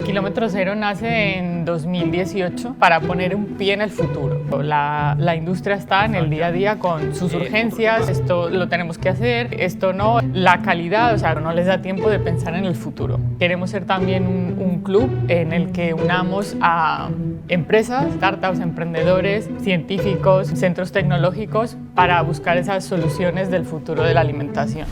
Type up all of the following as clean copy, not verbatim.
Kilómetro Cero nace en 2018 para poner un pie en el futuro. La industria está en el día a día con sus urgencias, esto lo tenemos que hacer, esto no, la calidad, o sea, no les da tiempo de pensar en el futuro. Queremos ser también un club en el que unamos a empresas, startups, emprendedores, científicos, centros tecnológicos para buscar esas soluciones del futuro de la alimentación.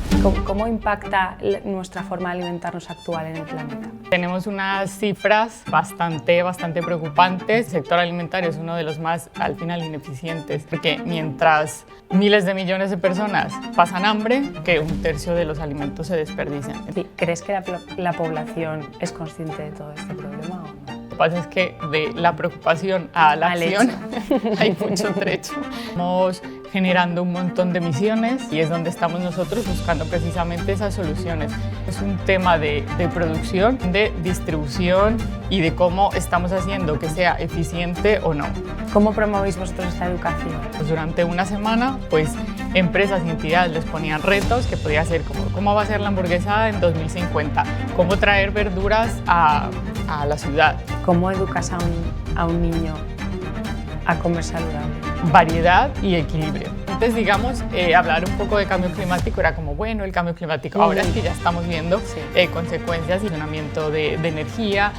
¿Cómo impacta nuestra forma de alimentarnos actual en el planeta? Tenemos unas cifras bastante preocupantes. El sector alimentario es uno de los más, al final, ineficientes, porque mientras miles de millones de personas pasan hambre, que un tercio de los alimentos se desperdician. ¿Crees que la población es consciente de todo este problema o no? Lo que pasa es que de la preocupación a la acción hay mucho trecho. Estamos generando un montón de emisiones y es donde estamos nosotros buscando precisamente esas soluciones. Es un tema de producción, de distribución y de cómo estamos haciendo que sea eficiente o no. ¿Cómo promovéis vosotros esta educación? Pues durante una semana, pues empresas y entidades les ponían retos que podía ser como cómo va a ser la hamburguesa en 2050, cómo traer verduras a la ciudad. ¿Cómo educas a un niño a comer saludable? Variedad y equilibrio. Antes, digamos, hablar un poco de cambio climático era como, bueno, el cambio climático. Ahora es que ya estamos viendo consecuencias, racionamiento de energía,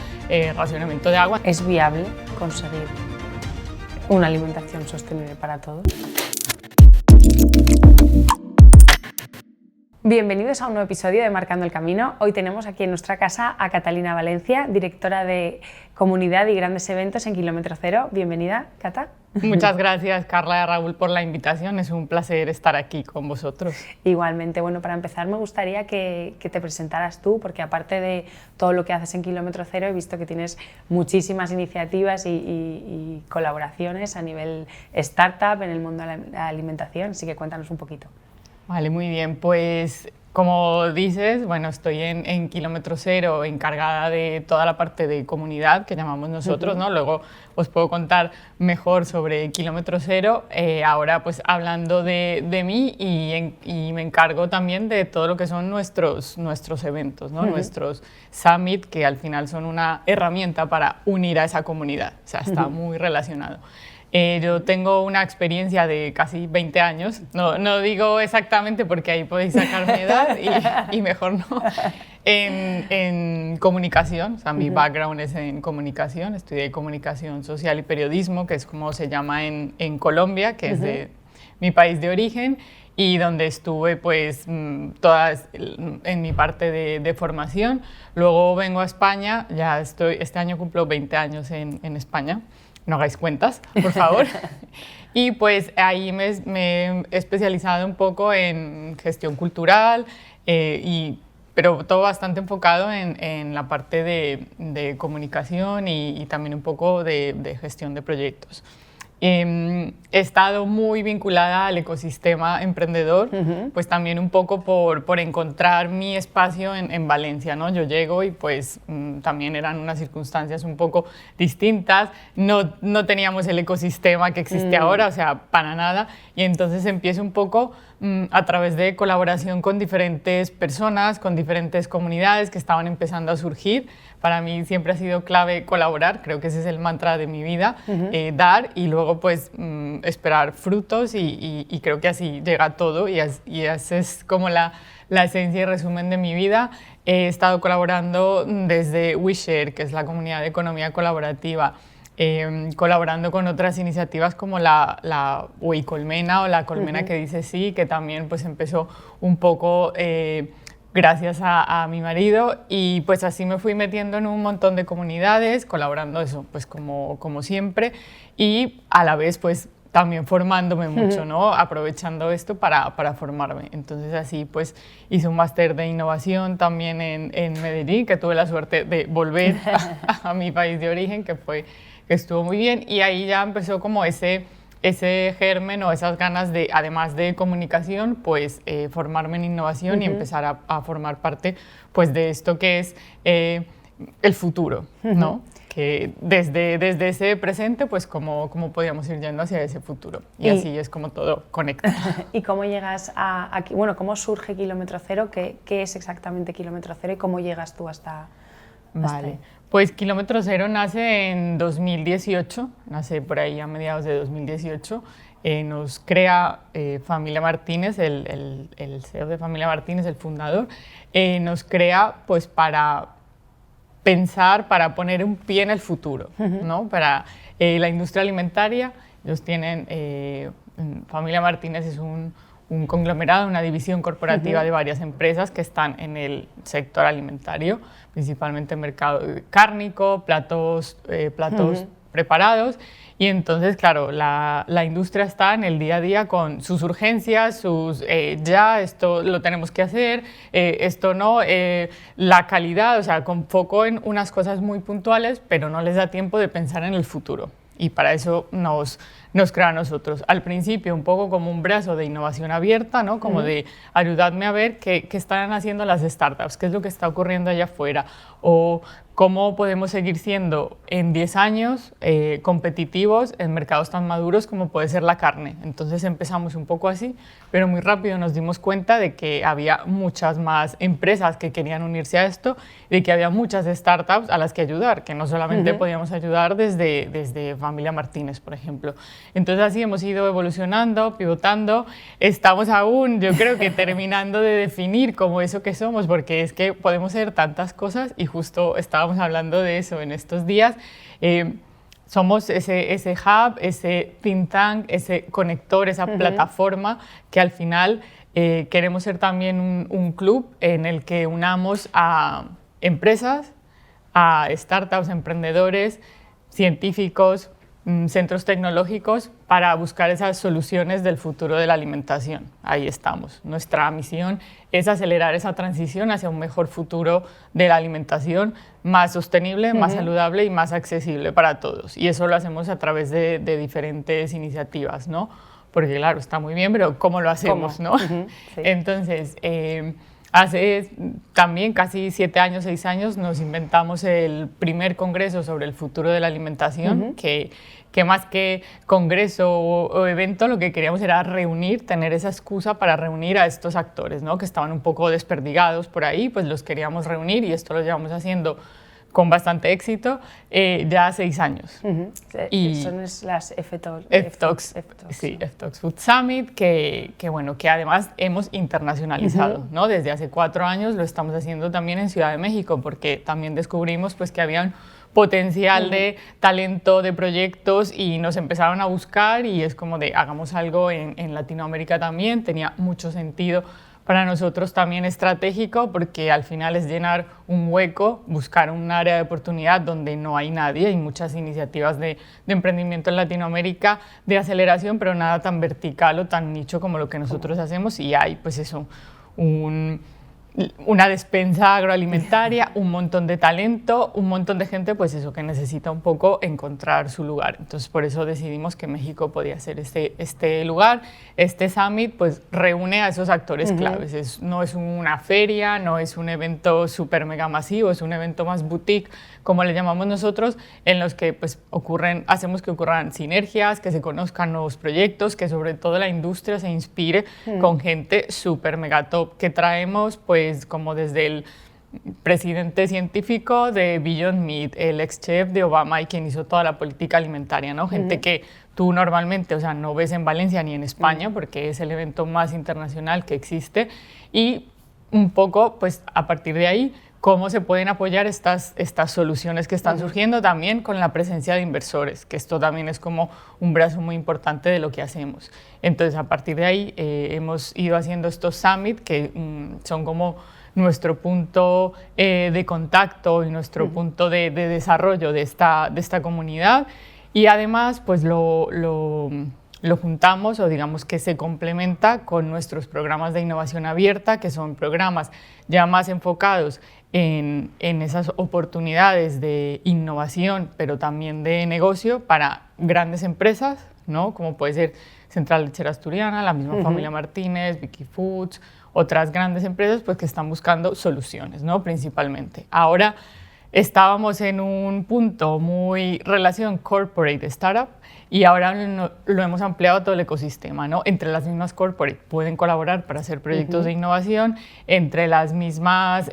racionamiento de agua. ¿Es viable conseguir una alimentación sostenible para todos? Bienvenidos a un nuevo episodio de Marcando el Camino. Hoy tenemos aquí en nuestra casa a Catalina Valencia, directora de Comunidad y Grandes Eventos en Kilómetro Cero. Bienvenida, Cata. Muchas gracias, Carla y Raúl, por la invitación. Es un placer estar aquí con vosotros. Igualmente. Bueno, para empezar me gustaría que te presentaras tú, porque aparte de todo lo que haces en Kilómetro Cero, he visto que tienes muchísimas iniciativas y colaboraciones a nivel startup en el mundo de la alimentación, así que cuéntanos un poquito. Vale, muy bien. Pues como dices, bueno, estoy en Kilómetro Cero encargada de toda la parte de comunidad que llamamos nosotros, ¿no? Luego os puedo contar mejor sobre Kilómetro Cero. Ahora pues hablando de mí y me encargo también de todo lo que son nuestros eventos, ¿no? Nuestros summit, que al final son una herramienta para unir a esa comunidad. O sea, está muy relacionado. Yo tengo una experiencia de casi 20 años, no digo exactamente porque ahí podéis sacar mi edad y mejor no, en comunicación, o sea, mi background es en comunicación, estudié comunicación social y periodismo, que es como se llama en Colombia, que es de mi país de origen, y donde estuve pues en mi parte de formación. Luego vengo a España, este año cumplo 20 años en España. No hagáis cuentas, por favor. Y pues ahí me he especializado un poco en gestión cultural, pero todo bastante enfocado en la parte de comunicación y también un poco de gestión de proyectos. He estado muy vinculada al ecosistema emprendedor, pues también un poco por encontrar mi espacio en Valencia, ¿no? Yo llego y pues también eran unas circunstancias un poco distintas, no teníamos el ecosistema que existe ahora, o sea, para nada, y entonces empiezo un poco a través de colaboración con diferentes personas, con diferentes comunidades que estaban empezando a surgir. Para mí siempre ha sido clave colaborar, creo que ese es el mantra de mi vida, dar y luego pues esperar frutos y creo que así llega todo y esa es como la esencia y resumen de mi vida. He estado colaborando desde WeShare, que es la comunidad de economía colaborativa, colaborando con otras iniciativas como la Colmena o la Colmena que dice sí, que también pues empezó un poco gracias a mi marido y pues así me fui metiendo en un montón de comunidades, colaborando eso pues como siempre y a la vez pues también formándome mucho, ¿no? Aprovechando esto para formarme. Entonces así pues hice un máster de innovación también en Medellín, que tuve la suerte de volver a mi país de origen, que estuvo muy bien y ahí ya empezó como ese germen o esas ganas de, además de comunicación, pues formarme en innovación y empezar a formar parte pues de esto que es el futuro, ¿no? Que desde ese presente, pues cómo podíamos ir yendo hacia ese futuro. Y así es como todo conecta. ¿Y cómo llegas aquí? Bueno, ¿cómo surge Kilómetro Cero? ¿Qué es exactamente Kilómetro Cero y cómo llegas tú hasta Vale, ahí? Pues Kilómetro Cero nace en 2018, nace por ahí a mediados de 2018. Nos crea Familia Martínez, el CEO de Familia Martínez, el fundador, nos crea pues para pensar, para poner un pie en el futuro, ¿no? Para la industria alimentaria. Ellos tienen, Familia Martínez es un conglomerado, una división corporativa de varias empresas que están en el sector alimentario, principalmente mercado cárnico, platos preparados. Y entonces, claro, la industria está en el día a día con sus urgencias, ya, esto lo tenemos que hacer, esto no, la calidad, o sea, con foco en unas cosas muy puntuales, pero no les da tiempo de pensar en el futuro. Y para eso nos crea a nosotros. Al principio, un poco como un brazo de innovación abierta, ¿no? Como de ayudadme a ver qué están haciendo las startups, qué es lo que está ocurriendo allá afuera, o cómo podemos seguir siendo en 10 años competitivos en mercados tan maduros como puede ser la carne. Entonces empezamos un poco así, pero muy rápido nos dimos cuenta de que había muchas más empresas que querían unirse a esto, de que había muchas startups a las que ayudar, que no solamente podíamos ayudar desde Familia Martínez, por ejemplo. Entonces así hemos ido evolucionando, pivotando. Estamos aún, yo creo que terminando de definir cómo eso que somos, porque es que podemos ser tantas cosas y justo estábamos hablando de eso en estos días. Somos ese hub, ese think tank, ese conector, esa plataforma que al final queremos ser también un club en el que unamos a empresas, a startups, emprendedores, científicos, centros tecnológicos para buscar esas soluciones del futuro de la alimentación. Ahí estamos. Nuestra misión es acelerar esa transición hacia un mejor futuro de la alimentación más sostenible, más saludable y más accesible para todos. Y eso lo hacemos a través de diferentes iniciativas, ¿no? Porque claro, está muy bien, pero ¿cómo lo hacemos, no? Sí. Entonces, hace también casi 7 años, 6 años, nos inventamos el primer congreso sobre el futuro de la alimentación, que más que congreso o evento, lo que queríamos era reunir, tener esa excusa para reunir a estos actores, ¿no? Que estaban un poco desperdigados por ahí, pues los queríamos reunir y esto lo llevamos haciendo con bastante éxito ya 6 años. Y son las F-Talks, sí, F-Talks Food Summit, que además hemos internacionalizado, ¿no? Desde hace 4 años lo estamos haciendo también en Ciudad de México, porque también descubrimos pues, que había un potencial de talento, de proyectos, y nos empezaron a buscar y es como de hagamos algo en Latinoamérica también. Tenía mucho sentido para nosotros también estratégico, porque al final es llenar un hueco, buscar un área de oportunidad donde no hay nadie. Hay muchas iniciativas de emprendimiento en Latinoamérica, de aceleración, pero nada tan vertical o tan nicho como lo que nosotros hacemos, y hay pues eso, una despensa agroalimentaria, un montón de talento, un montón de gente, pues eso, que necesita un poco encontrar su lugar. Entonces, por eso decidimos que México podía ser este lugar. Este summit, pues, reúne a esos actores claves. No es una feria, no es un evento súper mega masivo, es un evento más boutique, como le llamamos nosotros, en los que, pues, hacemos que ocurran sinergias, que se conozcan nuevos proyectos, que sobre todo la industria se inspire con gente súper mega top que traemos, pues, como desde el presidente científico de Beyond Meat, el ex chef de Obama y quien hizo toda la política alimentaria, ¿no? Gente que tú normalmente, o sea, no ves en Valencia ni en España, porque es el evento más internacional que existe, y un poco, pues, a partir de ahí, cómo se pueden apoyar estas soluciones que están surgiendo también con la presencia de inversores, que esto también es como un brazo muy importante de lo que hacemos. Entonces, a partir de ahí, hemos ido haciendo estos summit que son como nuestro punto de contacto y nuestro punto de desarrollo de esta comunidad, y además pues lo juntamos, o digamos que se complementa con nuestros programas de innovación abierta, que son programas ya más enfocados en esas oportunidades de innovación, pero también de negocio para grandes empresas, ¿no? Como puede ser Central Lechera Asturiana, la misma Familia Martínez, Vicky Foods, otras grandes empresas pues, que están buscando soluciones, ¿no? Principalmente. Ahora estábamos en un punto muy relación corporate startup, y ahora lo hemos ampliado a todo el ecosistema, ¿no? Entre las mismas corporate pueden colaborar para hacer proyectos de innovación, entre las mismas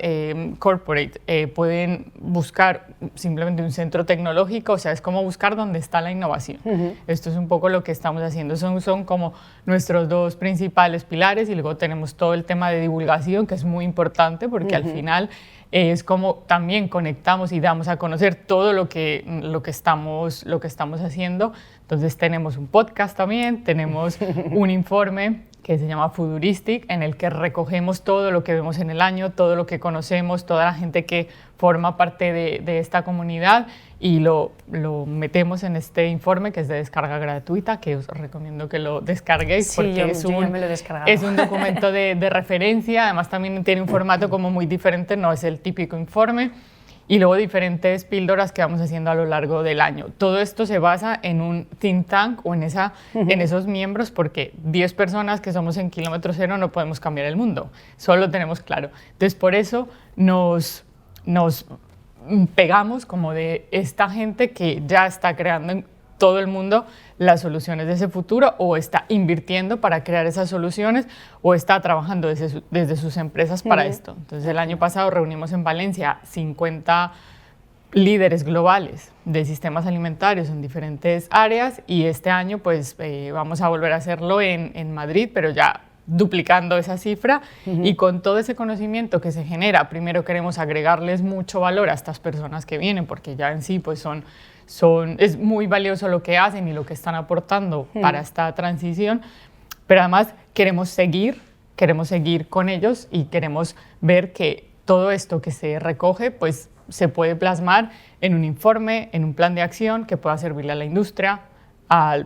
corporate pueden buscar simplemente un centro tecnológico, o sea, es como buscar dónde está la innovación. Esto es un poco lo que estamos haciendo, son como nuestros dos principales pilares, y luego tenemos todo el tema de divulgación, que es muy importante porque al final es como también conectamos y damos a conocer todo lo que estamos haciendo. Entonces tenemos un podcast también, tenemos un informe que se llama Futuristic, en el que recogemos todo lo que vemos en el año, todo lo que conocemos, toda la gente que forma parte de esta comunidad, y lo metemos en este informe, que es de descarga gratuita, que os recomiendo que lo descarguéis, sí, porque es un documento de referencia. Además también tiene un formato como muy diferente, no es el típico informe, y luego diferentes píldoras que vamos haciendo a lo largo del año. Todo esto se basa en un think tank o en esos miembros, porque 10 personas que somos en Kilómetro Cero no podemos cambiar el mundo, solo lo tenemos claro. Entonces por eso nos pegamos como de esta gente que ya está creando en todo el mundo las soluciones de ese futuro, o está invirtiendo para crear esas soluciones, o está trabajando desde sus empresas para esto. Entonces el año pasado reunimos en Valencia 50 líderes globales de sistemas alimentarios en diferentes áreas, y este año pues vamos a volver a hacerlo en Madrid, pero ya duplicando esa cifra, y con todo ese conocimiento que se genera, primero queremos agregarles mucho valor a estas personas que vienen, porque ya en sí pues es muy valioso lo que hacen y lo que están aportando para esta transición, pero además queremos seguir con ellos, y queremos ver que todo esto que se recoge pues se puede plasmar en un informe, en un plan de acción que pueda servirle a la industria,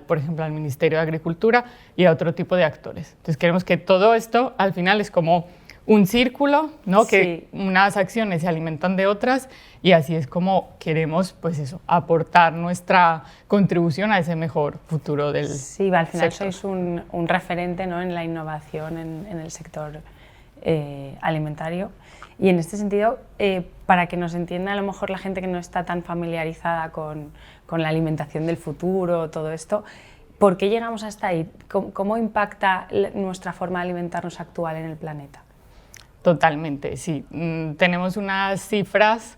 por ejemplo, al Ministerio de Agricultura y a otro tipo de actores. Entonces queremos que todo esto al final es como un círculo, ¿no? Sí. Que unas acciones se alimentan de otras, y así es como queremos pues eso, aportar nuestra contribución a ese mejor futuro del Sí, al final sector. sois un referente, ¿no?, en la innovación en el sector alimentario. Y en este sentido, para que nos entienda a lo mejor la gente que no está tan familiarizada con la alimentación del futuro, todo esto, ¿por qué llegamos hasta ahí? ¿Cómo impacta nuestra forma de alimentarnos actual en el planeta? Totalmente, sí. Tenemos unas cifras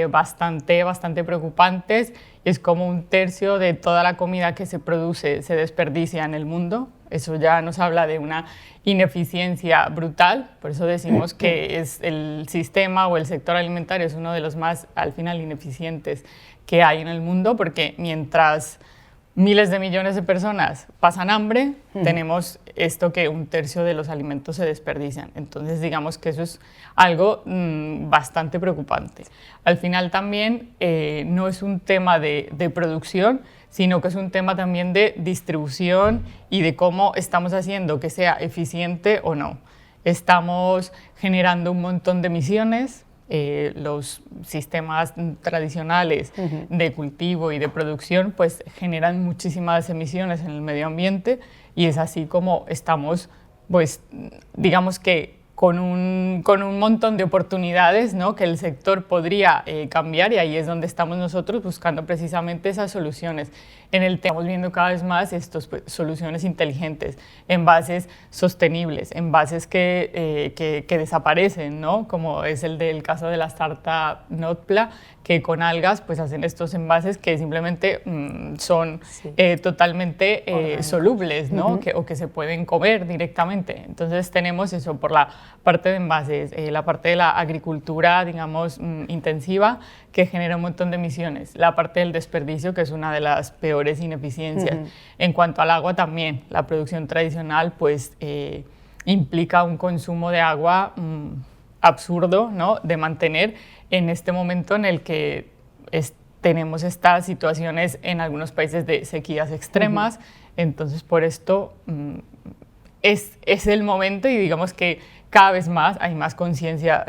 bastante preocupantes. Es como 1/3 de toda la comida que se produce se desperdicia en el mundo. Eso ya nos habla de una ineficiencia brutal. Por eso decimos que el sistema o el sector alimentario es uno de los más, al final, ineficientes que hay en el mundo, porque mientras miles de millones de personas pasan hambre, tenemos esto, que 1/3 de los alimentos se desperdician. Entonces digamos que eso es algo bastante preocupante. Al final también no es un tema de producción, sino que es un tema también de distribución y de cómo estamos haciendo que sea eficiente o no. Estamos generando un montón de emisiones. Los sistemas tradicionales de cultivo y de producción pues generan muchísimas emisiones en el medio ambiente, y es así como estamos, pues digamos que con un montón de oportunidades, ¿no?, que el sector podría cambiar, y ahí es donde estamos nosotros buscando precisamente esas soluciones. Estamos viendo cada vez más estas soluciones inteligentes, envases sostenibles, envases que desaparecen, ¿no?, como es el del caso de la startup Notpla, que con algas pues hacen estos envases que simplemente son totalmente solubles, ¿no?, o que se pueden comer directamente. Entonces tenemos eso por la parte de envases, la parte de la agricultura, digamos, intensiva, que genera un montón de emisiones, la parte del desperdicio, que es una de las peores ineficiencias. En cuanto al agua también, la producción tradicional pues implica un consumo de agua absurdo, ¿no?, de mantener en este momento en el que tenemos estas situaciones en algunos países de sequías extremas. Entonces por esto es el momento, y digamos que cada vez más hay más conciencia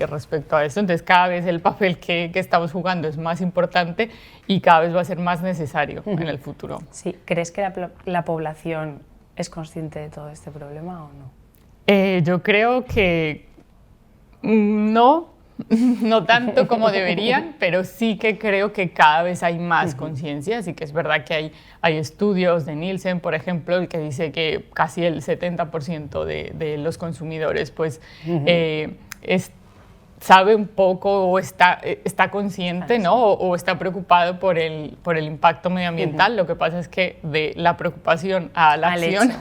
respecto a esto. Entonces cada vez el papel que estamos jugando es más importante, y cada vez va a ser más necesario en el futuro. Sí. ¿Crees que la población es consciente de todo este problema o no? Yo creo que no, no tanto como deberían, pero sí que creo que cada vez hay más conciencia, así que es verdad que hay estudios de Nielsen, por ejemplo, el que dice que casi el 70% de los consumidores pues, sabe un poco o está consciente, ¿no? O está preocupado por el impacto medioambiental. Lo que pasa es que de la preocupación a la acción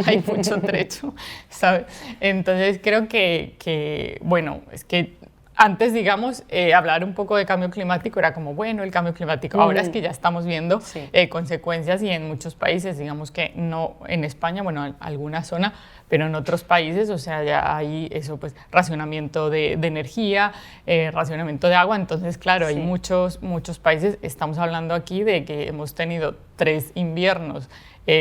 hay mucho trecho, ¿sabes? Entonces creo que bueno, es que antes, digamos, hablar un poco de cambio climático era como, bueno, el cambio climático. Ahora es que ya estamos viendo consecuencias y en muchos países, digamos que no en España, bueno, en alguna zona, pero en otros países, o sea, ya hay eso, pues, racionamiento de energía, racionamiento de agua. Entonces, claro, hay muchos países, estamos hablando aquí de que hemos tenido 3 inviernos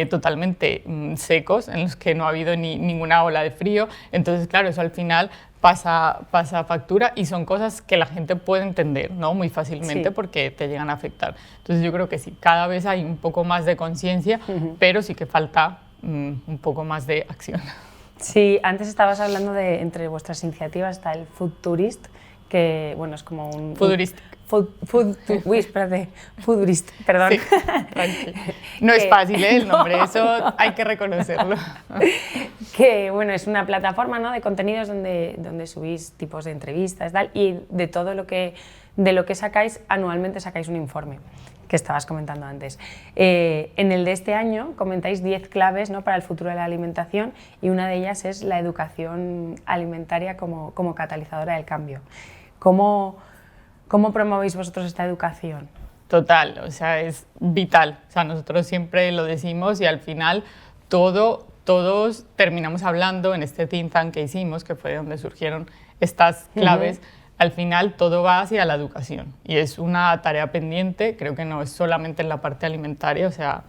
totalmente secos, en los que no ha habido ninguna ola de frío. Entonces, claro, eso al final pasa factura y son cosas que la gente puede entender, ¿no? Muy fácilmente porque te llegan a afectar. Entonces yo creo que sí, cada vez hay un poco más de conciencia, pero sí que falta un poco más de acción. Sí, antes estabas hablando de, entre vuestras iniciativas está el Food Tourist, que bueno, es como un... Futurístico. Espérate, Foodurist, perdón. Sí, tranquilo. No es fácil el nombre, eso hay que reconocerlo. Que bueno, es una plataforma, ¿no?, de contenidos donde subís tipos de entrevistas tal, y de todo lo que sacáis, anualmente sacáis un informe, que estabas comentando antes. En el de este año comentáis 10 claves, ¿no?, para el futuro de la alimentación, y una de ellas es la educación alimentaria como catalizadora del cambio. ¿Cómo promovéis vosotros esta educación? Total, o sea, es vital. O sea, nosotros siempre lo decimos y al final todos terminamos hablando en este think tank que hicimos, que fue donde surgieron estas claves. Al final todo va hacia la educación y es una tarea pendiente, creo que no es solamente en la parte alimentaria, o sea,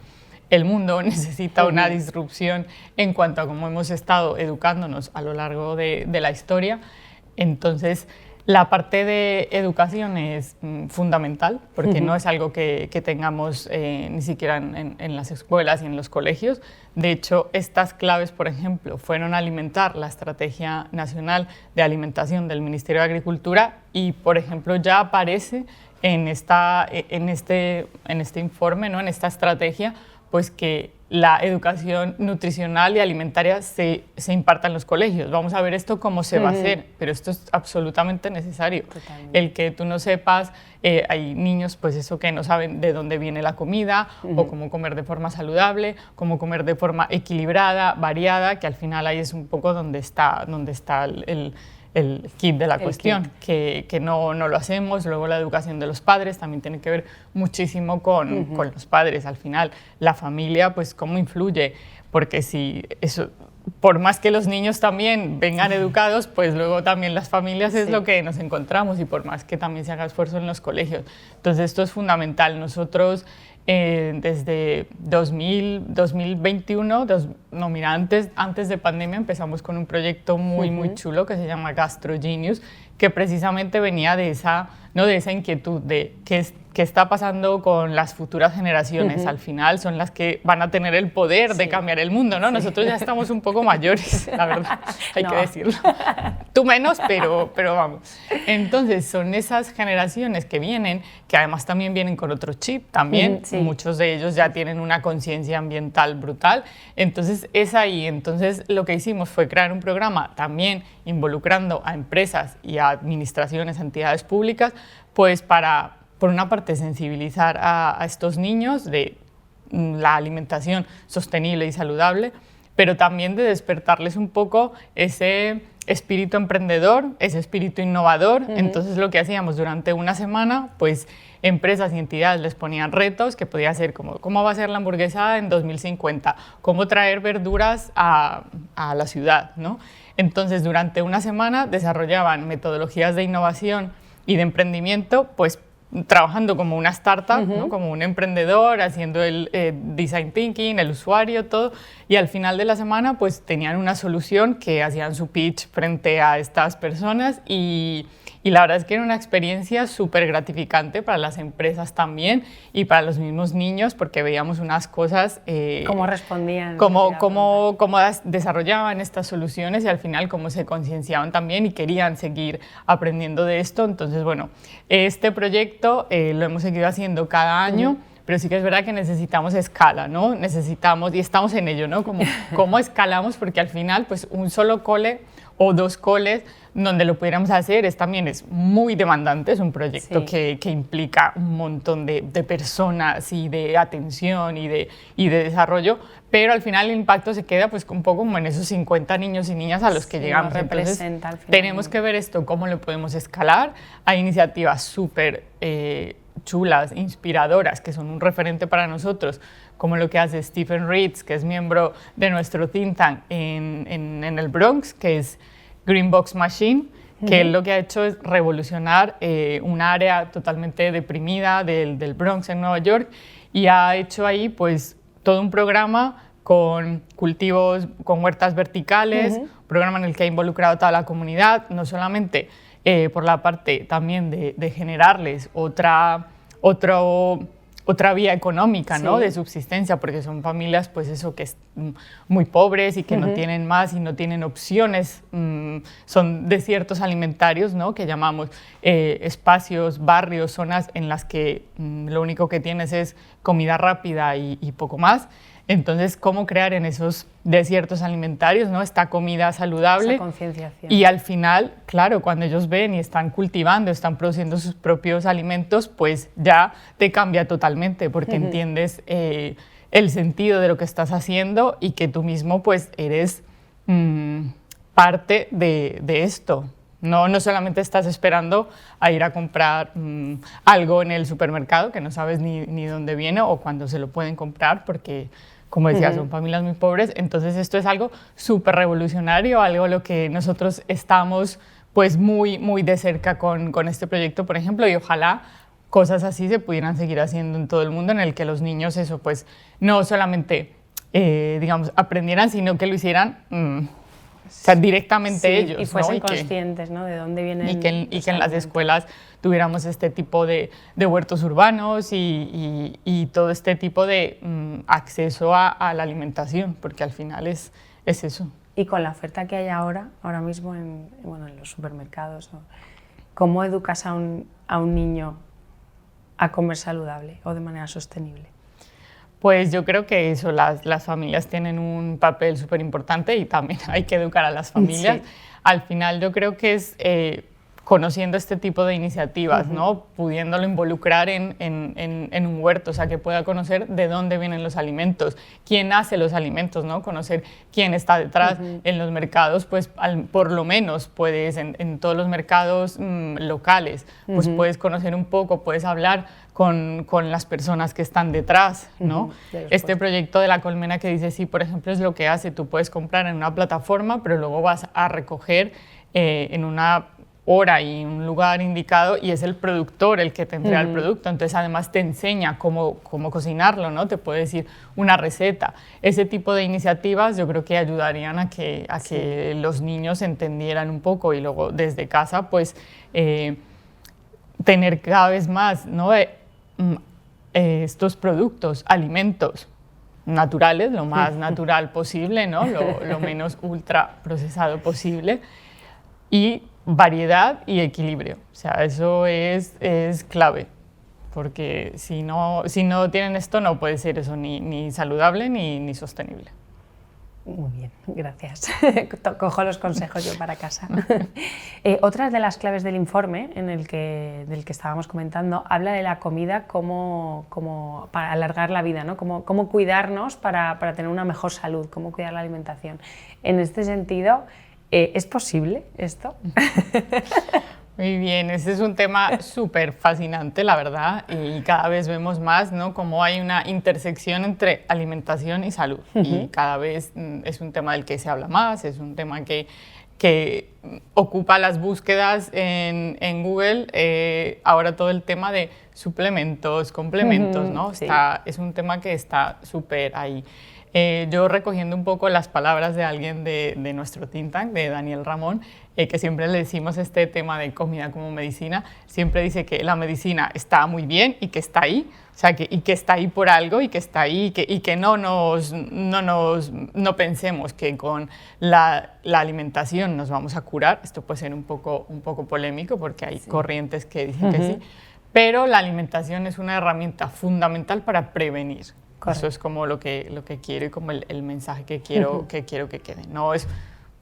el mundo necesita una disrupción en cuanto a cómo hemos estado educándonos a lo largo de la historia. Entonces, la parte de educación es fundamental porque no es algo que tengamos ni siquiera en las escuelas y en los colegios. De hecho, estas claves, por ejemplo, fueron a alimentar la Estrategia Nacional de Alimentación del Ministerio de Agricultura y, por ejemplo, ya aparece en este informe, ¿no?, en esta estrategia, pues que la educación nutricional y alimentaria se imparta en los colegios. Vamos a ver esto cómo se va a hacer, pero esto es absolutamente necesario. Totalmente. El que tú no sepas, hay niños pues eso que no saben de dónde viene la comida o cómo comer de forma saludable, cómo comer de forma equilibrada, variada, que al final ahí es un poco donde está el kit de la cuestión, que no lo hacemos. Luego la educación de los padres también tiene que ver muchísimo con los padres. Al final, la familia, pues cómo influye, porque si eso, por más que los niños también vengan educados, pues luego también las familias es lo que nos encontramos y por más que también se haga esfuerzo en los colegios. Entonces esto es fundamental. Nosotros desde 2021, antes de pandemia empezamos con un proyecto muy chulo que se llama GastroGenius, que precisamente venía de esa inquietud de qué está pasando con las futuras generaciones. Al final son las que van a tener el poder de cambiar el mundo, ¿no? Nosotros ya estamos un poco mayores, la verdad, hay que decirlo. Tú menos, pero vamos. Entonces son esas generaciones que vienen, que además también vienen con otro chip, también muchos de ellos ya tienen una conciencia ambiental brutal. Entonces es ahí. Entonces lo que hicimos fue crear un programa también involucrando a empresas y a administraciones, entidades públicas, pues para, por una parte, sensibilizar a estos niños de la alimentación sostenible y saludable, pero también de despertarles un poco ese espíritu emprendedor, ese espíritu innovador. Entonces lo que hacíamos durante una semana, pues empresas y entidades les ponían retos que podía ser como cómo va a ser la hamburguesa en 2050, cómo traer verduras a la ciudad, ¿no? Entonces durante una semana desarrollaban metodologías de innovación y de emprendimiento, pues trabajando como una startup, ¿no? Como un emprendedor, haciendo el design thinking, el usuario, todo, y al final de la semana pues tenían una solución que hacían su pitch frente a estas personas y la verdad es que era una experiencia súper gratificante para las empresas también y para los mismos niños porque veíamos unas cosas... ¿Cómo respondían? Cómo desarrollaban estas soluciones y al final cómo se concienciaban también y querían seguir aprendiendo de esto. Entonces, bueno, este proyecto lo hemos seguido haciendo cada año. Pero sí que es verdad que necesitamos escala, ¿no? Necesitamos, y estamos en ello, ¿no? ¿Cómo escalamos? Porque al final, pues un solo cole o 2 coles donde lo pudiéramos hacer también es muy demandante, es un proyecto que implica un montón de personas y de atención y de desarrollo, pero al final el impacto se queda pues un poco como en esos 50 niños y niñas a los que llegamos. Entonces tenemos que ver esto, cómo lo podemos escalar. Hay iniciativas súper chulas, inspiradoras, que son un referente para nosotros, como lo que hace Stephen Reeds, que es miembro de nuestro think tank en el Bronx, que es Green Box Machine, que él lo que ha hecho es revolucionar un área totalmente deprimida del Bronx en Nueva York y ha hecho ahí pues todo un programa con cultivos, con huertas verticales, un programa en el que ha involucrado a toda la comunidad, no solamente por la parte también de generarles otra vía económica, ¿no? De subsistencia, porque son familias, pues eso, que es muy pobres y que no tienen más y no tienen opciones, son desiertos alimentarios, ¿no? Que llamamos espacios, barrios, zonas en las que lo único que tienes es comida rápida y poco más. Entonces, ¿cómo crear en esos desiertos alimentarios, ¿no? Esta comida saludable? Esa concienciación. Y al final, claro, cuando ellos ven y están cultivando, están produciendo sus propios alimentos, pues ya te cambia totalmente porque entiendes el sentido de lo que estás haciendo y que tú mismo pues eres parte de esto. No solamente estás esperando a ir a comprar algo en el supermercado que no sabes ni dónde viene o cuándo se lo pueden comprar porque, como decía, son familias muy pobres. Entonces esto es algo súper revolucionario, algo a lo que nosotros estamos pues muy de cerca con este proyecto, por ejemplo, y ojalá cosas así se pudieran seguir haciendo en todo el mundo, en el que los niños eso pues no solamente digamos aprendieran, sino que lo hicieran o sea, directamente ellos. Y fuesen, ¿no? conscientes, ¿no? De dónde vienen. Y que en las escuelas tuviéramos este tipo de huertos urbanos y todo este tipo de acceso a la alimentación, porque al final es eso. Y con la oferta que hay ahora mismo en los supermercados, ¿cómo educas a un niño a comer saludable o de manera sostenible? Pues yo creo que eso, las familias tienen un papel súper importante y también hay que educar a las familias. Al final yo creo que es conociendo este tipo de iniciativas, ¿no? Pudiéndolo involucrar en un huerto, o sea, que pueda conocer de dónde vienen los alimentos, quién hace los alimentos, ¿no? Conocer quién está detrás. En los mercados, pues por lo menos puedes, en todos los mercados locales, pues puedes conocer un poco, puedes hablar con las personas que están detrás, ¿no? Este proyecto de la colmena que dice, sí, por ejemplo, es lo que hace, tú puedes comprar en una plataforma, pero luego vas a recoger en una hora y un lugar indicado y es el productor el que te entrega el producto, entonces además te enseña cómo cocinarlo, ¿no? Te puede decir una receta. Ese tipo de iniciativas yo creo que ayudarían a que los niños entendieran un poco y luego desde casa pues tener cada vez más, ¿no? Estos productos, alimentos naturales, lo más natural posible, ¿no? Lo menos ultra procesado posible y variedad y equilibrio. O sea, eso es clave, porque si no tienen esto no puede ser eso ni saludable ni sostenible. Muy bien, gracias. Cojo los consejos yo para casa. Otra de las claves del informe del que estábamos comentando habla de la comida como para alargar la vida, ¿no? Cómo cuidarnos para tener una mejor salud, cómo cuidar la alimentación. En este sentido, ¿es posible esto? Muy bien, ese es un tema súper fascinante, la verdad, y cada vez vemos más, ¿no? Cómo hay una intersección entre alimentación y salud, y cada vez es un tema del que se habla más, es un tema que que ocupa las búsquedas en Google, ahora todo el tema de suplementos, complementos, ¿no? Sí. Es un tema que está súper ahí. Yo recogiendo un poco las palabras de alguien de nuestro think tank, de Daniel Ramón, que siempre le decimos este tema de comida como medicina, siempre dice que la medicina está muy bien y que está ahí, o sea, y que está ahí por algo y que está ahí y que no pensemos que con la alimentación nos vamos a curar. Esto puede ser un poco polémico porque hay corrientes que dicen que sí, pero la alimentación es una herramienta fundamental para prevenir. Correcto. Eso es como lo que quiero y como el mensaje que quiero que quede. No es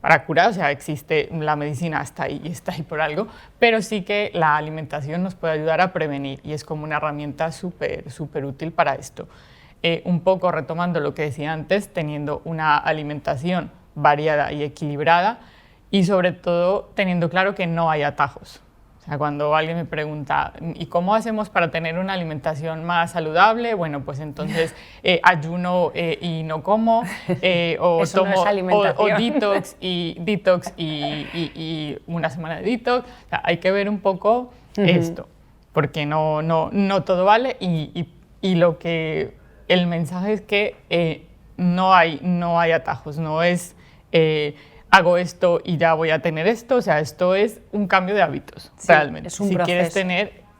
para curar, o sea, existe, la medicina está ahí y está ahí por algo, pero sí que la alimentación nos puede ayudar a prevenir y es como una herramienta súper útil para esto. Un poco retomando lo que decía antes, teniendo una alimentación variada y equilibrada y sobre todo teniendo claro que no hay atajos. Cuando alguien me pregunta, ¿y cómo hacemos para tener una alimentación más saludable? Bueno, pues entonces ayuno y no como, o eso tomo no es o detox y una semana de detox. O sea, hay que ver un poco esto, porque no todo vale y el mensaje es que no hay atajos, no es hago esto y ya voy a tener esto, o sea, esto es un cambio de hábitos, sí, realmente. Es un proceso.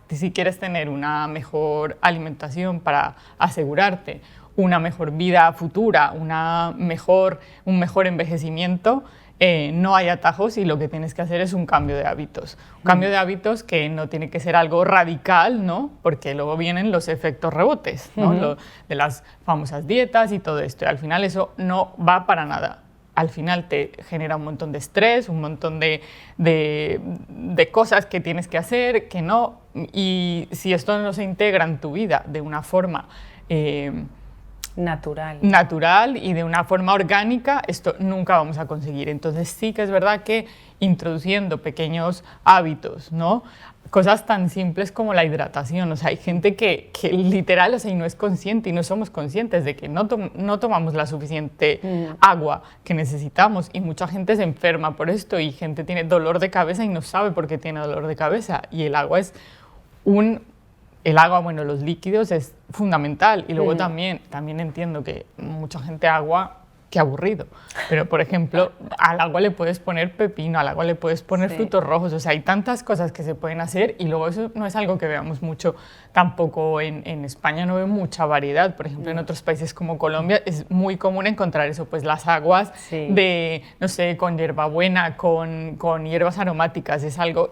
Si quieres tener una mejor alimentación para asegurarte una mejor vida futura, un mejor envejecimiento, no hay atajos y lo que tienes que hacer es un cambio de hábitos. Un cambio de hábitos que no tiene que ser algo radical, ¿no? Porque luego vienen los efectos rebotes, ¿no? De las famosas dietas y todo esto. Y al final eso no va para nada. Al final te genera un montón de estrés, un montón de cosas que tienes que hacer, que no. Y si esto no se integra en tu vida de una forma natural y de una forma orgánica, esto nunca vamos a conseguir. Entonces sí que es verdad que introduciendo pequeños hábitos, ¿no? Cosas tan simples como la hidratación, o sea, hay gente que literal, o sea, y no es consciente y no somos conscientes de que no tomamos la suficiente agua que necesitamos y mucha gente se enferma por esto y gente tiene dolor de cabeza y no sabe por qué tiene dolor de cabeza y el agua bueno, los líquidos es fundamental y luego también entiendo que mucha gente agua, qué aburrido, pero por ejemplo al agua le puedes poner pepino, al agua le puedes poner frutos rojos, o sea, hay tantas cosas que se pueden hacer y luego eso no es algo que veamos mucho tampoco en España, no veo mucha variedad, por ejemplo en otros países como Colombia es muy común encontrar eso, pues las aguas de, no sé, con hierbabuena, con hierbas aromáticas, es algo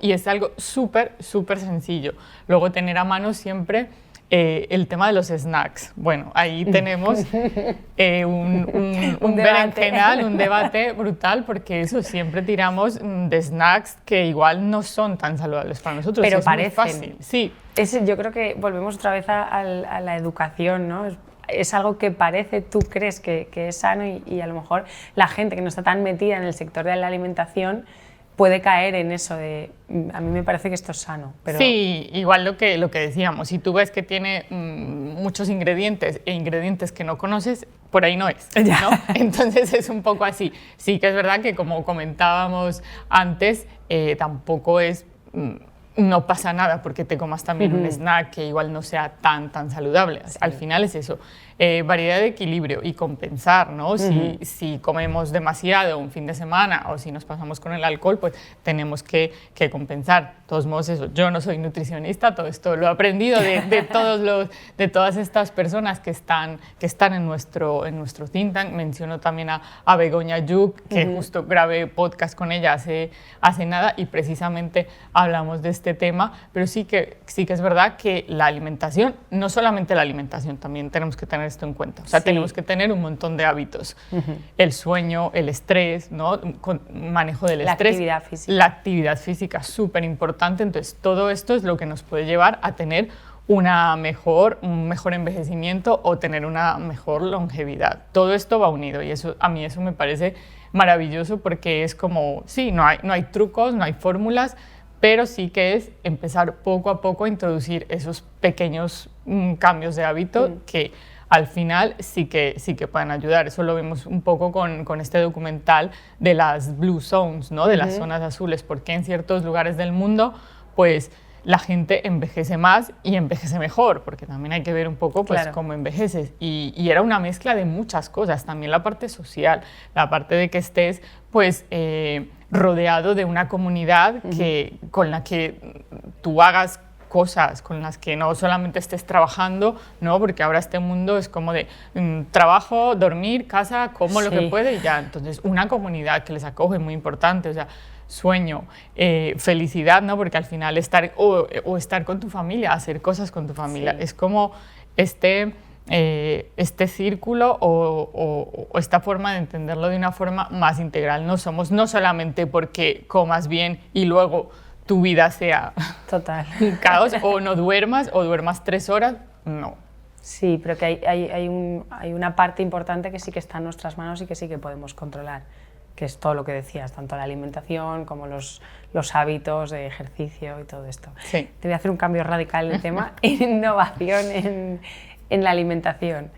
súper sencillo, luego tener a mano siempre el tema de los snacks. Bueno, ahí tenemos un berenjenal, un debate brutal, porque eso siempre tiramos de snacks que igual no son tan saludables para nosotros. Pero es parecen. Muy fácil. Sí. Yo creo que volvemos otra vez a la educación, ¿no? Es algo que parece, tú crees que es sano y a lo mejor la gente que no está tan metida en el sector de la alimentación puede caer en eso de, a mí me parece que esto es sano. Pero... Sí, igual lo que decíamos, si tú ves que tiene muchos ingredientes e ingredientes que no conoces, por ahí no es, ¿no? Entonces es un poco así. Sí que es verdad que como comentábamos antes, tampoco es... no pasa nada porque te comas también un snack que igual no sea tan saludable. Sí. Al final es eso, variedad de equilibrio y compensar, ¿no? Si comemos demasiado un fin de semana o si nos pasamos con el alcohol, pues tenemos que compensar. De todos modos, eso, yo no soy nutricionista, todo esto lo he aprendido de todas estas personas que están en nuestro think tank. Menciono también a Begoña Yuk, que justo grabé podcast con ella hace nada y precisamente hablamos de este tema, pero sí que es verdad que la alimentación, no solamente la alimentación, también tenemos que tener esto en cuenta, o sea, tenemos que tener un montón de hábitos, el sueño, el estrés, ¿no? Manejo del estrés, la actividad física es súper importante, entonces todo esto es lo que nos puede llevar a tener un mejor envejecimiento o tener una mejor longevidad. Todo esto va unido y a mí eso me parece maravilloso porque es como, sí, no hay trucos, no hay fórmulas, pero sí que es empezar poco a poco a introducir esos pequeños cambios de hábito que al final sí que pueden ayudar. Eso lo vemos un poco con este documental de las Blue Zones, ¿no? De las zonas azules, porque en ciertos lugares del mundo, pues la gente envejece más y envejece mejor, porque también hay que ver un poco pues, cómo envejeces. Y era una mezcla de muchas cosas, también la parte social, la parte de que estés pues, rodeado de una comunidad con la que tú hagas cosas, con las que no solamente estés trabajando, ¿no? Porque ahora este mundo es como de trabajo, dormir, casa, como lo que puede y ya. Entonces, una comunidad que les acoge, muy importante, o sea, sueño, felicidad, ¿no? Porque al final estar con tu familia, hacer cosas con tu familia, es como este círculo o esta forma de entenderlo de una forma más integral. No somos no solamente porque comas bien y luego tu vida sea un caos o no duermas o duermas 3 horas, no. Sí, pero que hay una parte importante que sí que está en nuestras manos y que sí que podemos controlar, que es todo lo que decías, tanto la alimentación como los hábitos de ejercicio y todo esto. Sí. Te voy a hacer un cambio radical de tema, innovación en la alimentación.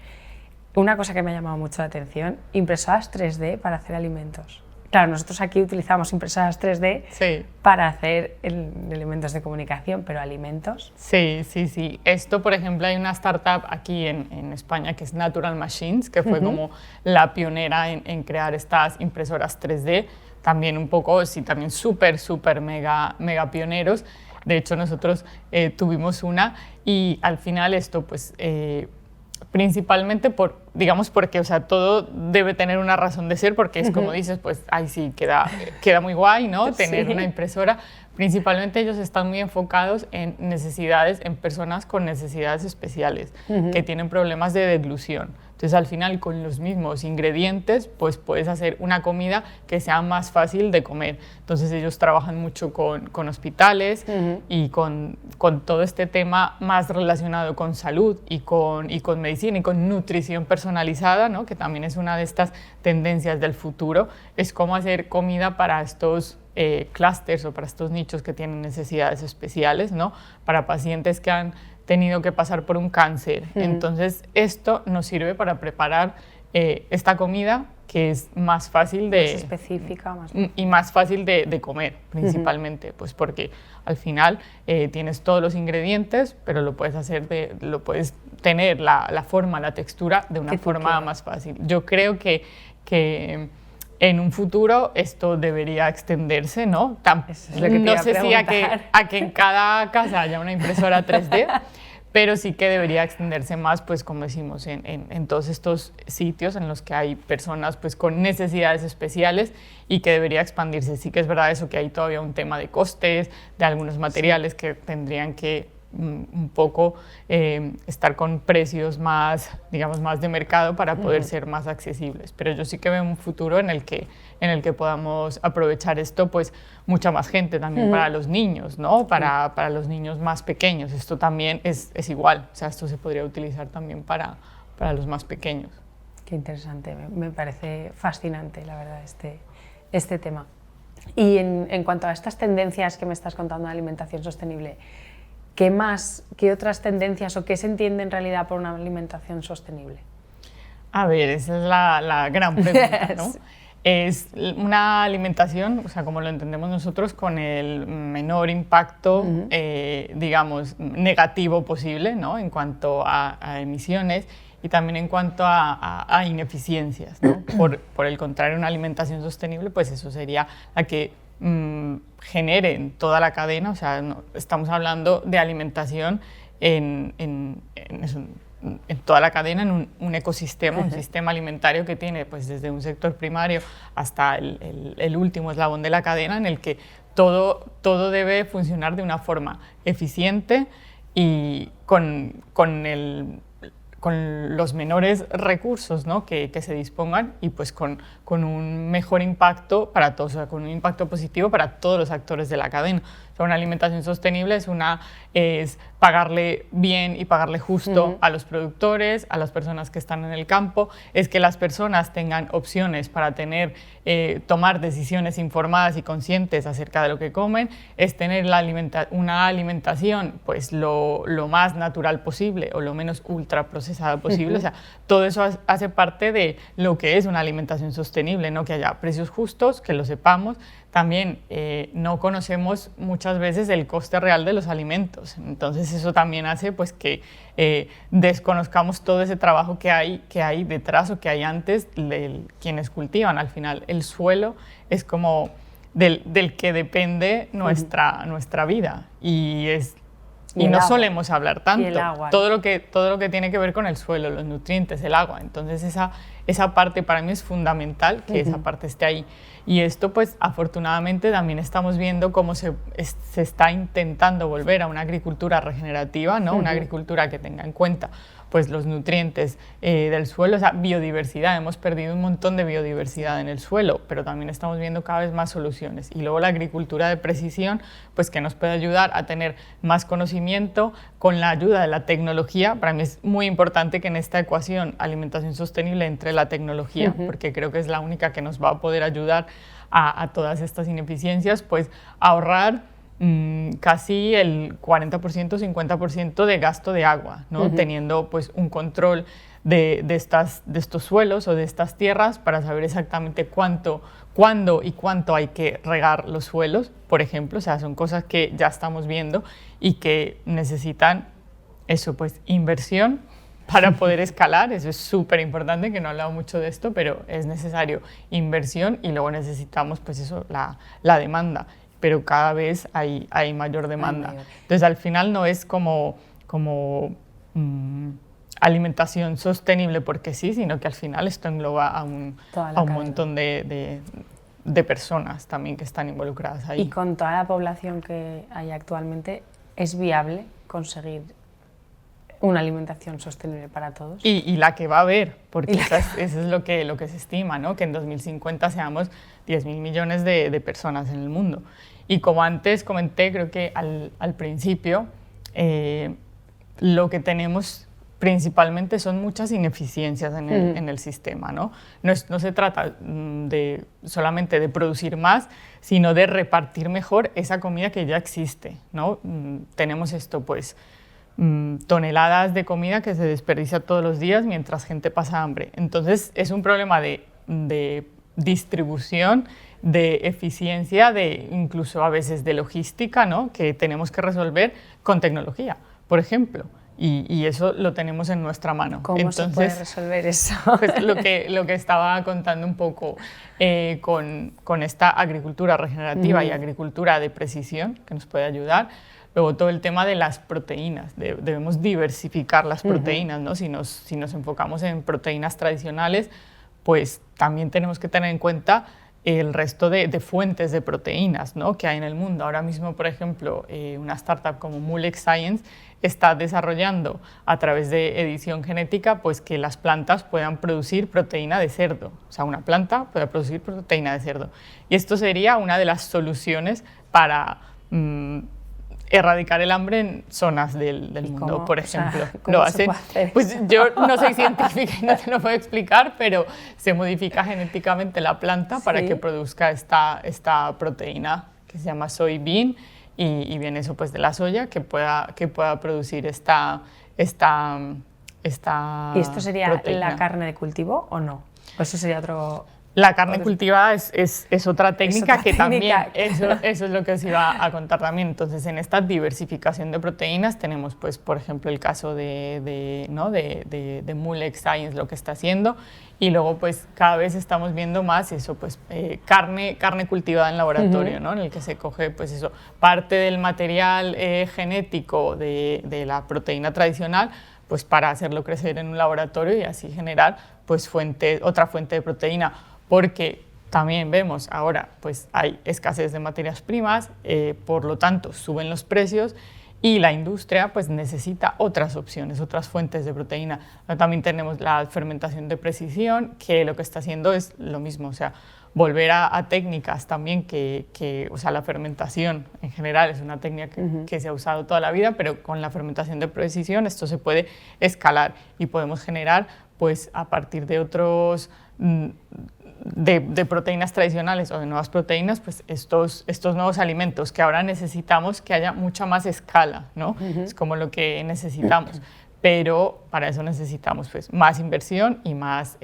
Una cosa que me ha llamado mucho la atención, impresoras 3D para hacer alimentos. Claro, nosotros aquí utilizamos impresoras 3D para hacer elementos de comunicación, pero alimentos. Sí. Esto, por ejemplo, hay una startup aquí en España que es Natural Machines, que fue como la pionera en crear estas impresoras 3D. También un poco, también súper mega pioneros. De hecho, nosotros tuvimos una y al final esto, pues, principalmente porque, o sea, todo debe tener una razón de ser, porque es como dices, pues, ahí sí, queda muy guay, ¿no? Tener una impresora. Principalmente ellos están muy enfocados en personas con necesidades especiales, que tienen problemas de deglución. Entonces, al final, con los mismos ingredientes, pues puedes hacer una comida que sea más fácil de comer. Entonces, ellos trabajan mucho con hospitales y con todo este tema más relacionado con salud y con medicina y con nutrición personalizada, ¿no? Que también es una de estas tendencias del futuro, es cómo hacer comida para estos clústeres o para estos nichos que tienen necesidades especiales, ¿no? Para pacientes que han tenido que pasar por un cáncer. Entonces, esto nos sirve para preparar esta comida que es más fácil de... Más específica. Y más fácil de comer, principalmente, pues porque al final tienes todos los ingredientes, pero lo puedes tener la forma, la textura de una forma más fácil. Yo creo que en un futuro esto debería extenderse, ¿no? No sé si a que en cada casa haya una impresora 3D, pero sí que debería extenderse más, pues como decimos, en todos estos sitios en los que hay personas pues, con necesidades especiales y que debería expandirse. Sí que es verdad eso, que hay todavía un tema de costes, de algunos materiales que tendrían que un poco estar con precios más, digamos, más de mercado para poder ser más accesibles. Pero yo sí que veo un futuro en el que podamos aprovechar esto, pues mucha más gente también para los niños, ¿no? Para los niños más pequeños. Esto también es igual, o sea, esto se podría utilizar también para los más pequeños. Qué interesante, me parece fascinante, la verdad, este tema. Y en cuanto a estas tendencias que me estás contando de alimentación sostenible, ¿qué otras tendencias o qué se entiende en realidad por una alimentación sostenible? A ver, esa es la gran pregunta, ¿no? Es una alimentación, o sea, como lo entendemos nosotros, con el menor impacto, digamos, negativo posible, ¿no? En cuanto a emisiones y también en cuanto a ineficiencias, ¿no? Por el contrario, una alimentación sostenible, pues eso sería la que genere en toda la cadena, o sea, estamos hablando de alimentación en toda la cadena, en un ecosistema, un sistema alimentario que tiene pues, desde un sector primario hasta el último eslabón de la cadena, en el que todo debe funcionar de una forma eficiente y con los menores recursos, ¿no? que se dispongan y pues con un mejor impacto para todos, o sea, con un impacto positivo para todos los actores de la cadena. sea, una alimentación sostenible es pagarle bien y pagarle justo a los productores, a las personas que están en el campo, es que las personas tengan opciones para tomar decisiones informadas y conscientes acerca de lo que comen, es tener una alimentación pues lo más natural posible o lo menos ultraprocesada posible. O sea, todo eso hace parte de lo que es una alimentación sostenible, ¿no? Que haya precios justos, que lo sepamos. También no conocemos muchas veces el coste real de los alimentos, entonces eso también hace pues, que desconozcamos todo ese trabajo que hay detrás o que hay antes de quienes cultivan. Al final el suelo es como del que depende nuestra vida y no solemos hablar tanto. Y el agua. Todo lo que tiene que ver con el suelo, los nutrientes, el agua. Entonces esa parte para mí es fundamental, que esa parte esté ahí. Y esto pues afortunadamente también estamos viendo cómo se está intentando volver a una agricultura regenerativa, ¿no? Una agricultura que tenga en cuenta pues los nutrientes del suelo, o sea, biodiversidad. Hemos perdido un montón de biodiversidad en el suelo, pero también estamos viendo cada vez más soluciones. Y luego la agricultura de precisión, pues que nos puede ayudar a tener más conocimiento con la ayuda de la tecnología. Para mí es muy importante que en esta ecuación alimentación sostenible entre la tecnología, porque creo que es la única que nos va a poder ayudar a todas estas ineficiencias, pues ahorrar casi el 40%, 50% de gasto de agua, ¿no? Teniendo pues un control de estos suelos o de estas tierras para saber exactamente cuándo y cuánto hay que regar los suelos, por ejemplo. O sea, son cosas que ya estamos viendo y que necesitan eso, pues inversión para poder escalar. Eso es súper importante, que no he hablado mucho de esto, pero es necesario inversión y luego necesitamos pues eso, la demanda. Pero cada vez hay mayor demanda. Entonces, al final no es como alimentación sostenible porque sí, sino que al final esto engloba a un montón de personas también que están involucradas ahí. Y con toda la población que hay actualmente, ¿es viable conseguir una alimentación sostenible para todos? Y la que va a haber, porque eso es lo que se estima, ¿no? Que en 2050 seamos 10.000 millones de personas en el mundo. Y como antes comenté, creo que al principio, lo que tenemos principalmente son muchas ineficiencias en el sistema, ¿no? No se trata solamente de producir más, sino de repartir mejor esa comida que ya existe, ¿no? Tenemos esto, pues, toneladas de comida que se desperdicia todos los días mientras gente pasa hambre. Entonces es un problema de distribución, de eficiencia, incluso a veces de logística, ¿no? Que tenemos que resolver con tecnología, por ejemplo. Y eso lo tenemos en nuestra mano. ¿Cómo se puede resolver eso? Pues lo que estaba contando un poco con esta agricultura regenerativa y agricultura de precisión, que nos puede ayudar. Luego todo el tema de las proteínas, debemos diversificar las proteínas, ¿no? Si nos enfocamos en proteínas tradicionales, pues también tenemos que tener en cuenta el resto de fuentes de proteínas, ¿no? Que hay en el mundo. Ahora mismo, por ejemplo, una startup como Moolec Science está desarrollando a través de edición genética pues que las plantas puedan producir proteína de cerdo. O sea, una planta puede producir proteína de cerdo. Y esto sería una de las soluciones para erradicar el hambre en zonas del mundo, por ejemplo. O sea, ¿cómo se puede hacer pues eso? yo no soy científica y no te lo puedo explicar, pero se modifica genéticamente la planta para que produzca esta proteína que se llama soybean y viene eso pues de la soya que pueda producir esta ¿Y esto sería proteína. la carne de cultivo o no? ¿O eso sería otro...? La carne cultivada es otra técnica también, eso es lo que os iba a contar también. Entonces, en esta diversificación de proteínas tenemos, pues, por ejemplo, el caso de Moolec Science, lo que está haciendo, y luego, pues, cada vez estamos viendo más eso, pues, carne cultivada en laboratorio, ¿no? En el que se coge, pues, eso, parte del material genético de la proteína tradicional, pues, para hacerlo crecer en un laboratorio y así generar, pues, otra fuente de proteína. Porque también vemos ahora pues hay escasez de materias primas, por lo tanto suben los precios y la industria pues necesita otras opciones, otras fuentes de proteína. También tenemos la fermentación de precisión, que lo que está haciendo es lo mismo, o sea, volver a técnicas también o sea, la fermentación en general es una técnica que se ha usado toda la vida, pero con la fermentación de precisión esto se puede escalar y podemos generar, pues a partir de otros, de proteínas tradicionales o de nuevas proteínas, pues estos nuevos alimentos que ahora necesitamos que haya mucha más escala, ¿no? Es como lo que necesitamos. Pero para eso necesitamos pues, más inversión y más